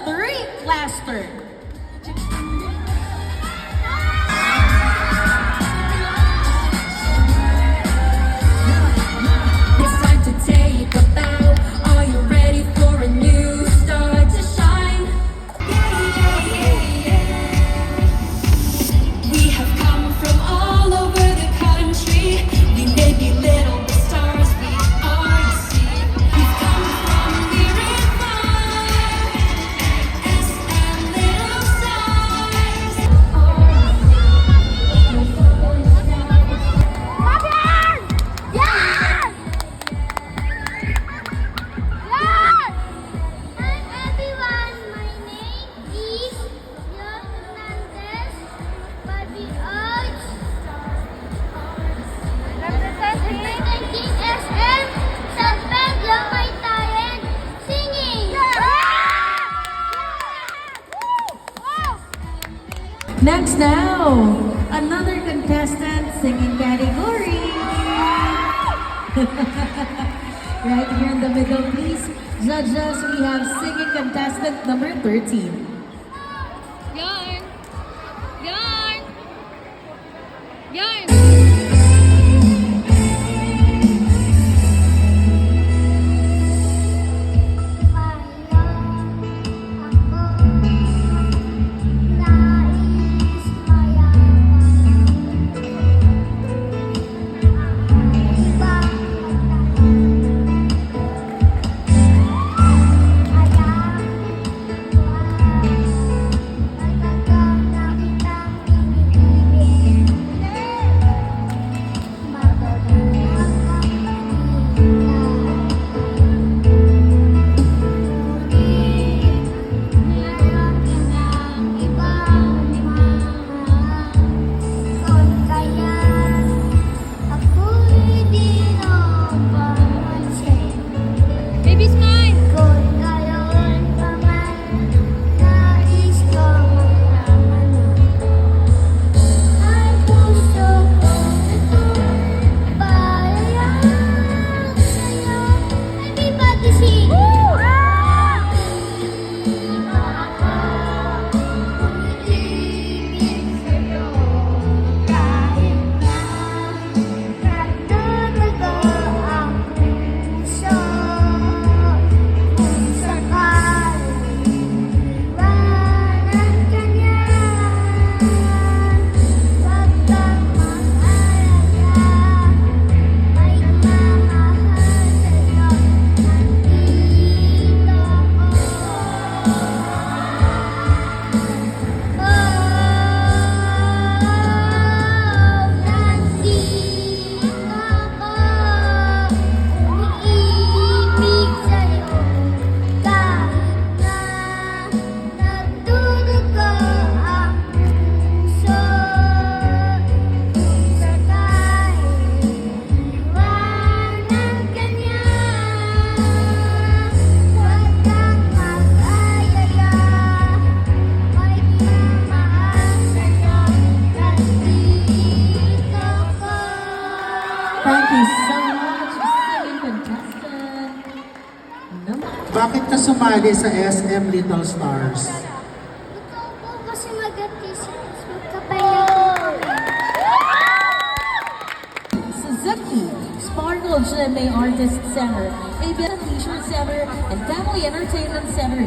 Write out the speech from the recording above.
3 Laster. It's time to take a bow. Are you ready for a new start to shine? We have come from all over the country. We may be little, but stars we are, you see. We've come from near and far, SM little stars. Hi everyone, my name is Leon Hernandez, Bobby Arch, representing SM, San Pedro, Maytayan, singing! Next now, another contestant singing category. Right here in the middle, please. Judges, we have singing contestant number 13. Yarn! Yarn! Yarn! Baby smile! Kung ngayon pa man nais kong malaman ay puso ko payayaan sa'yo. Everybody sing! Di ba ako umiibig sa'yo kahit na nagdudugo ang puso? Kung sakaling iwanan ka niya, huwag kang mag-alala. May nagmamahal sa'yo, nandito ako. Nandito ako, umiibig sa'yo, kahit na nagdudugo ang puso. Kung sakaling iwanan ka niya, huwag kang mag-alala. May minamahal sa'yo, nandito ako. Thank you so much, singing contestant number Bakit ka sumali sa SM Little Stars? Ikaw po kasi mag-artist, magkapalang Suzuki, Sparkle GMA Artist Center, ABS Leisure Center, and Family Entertainment Center.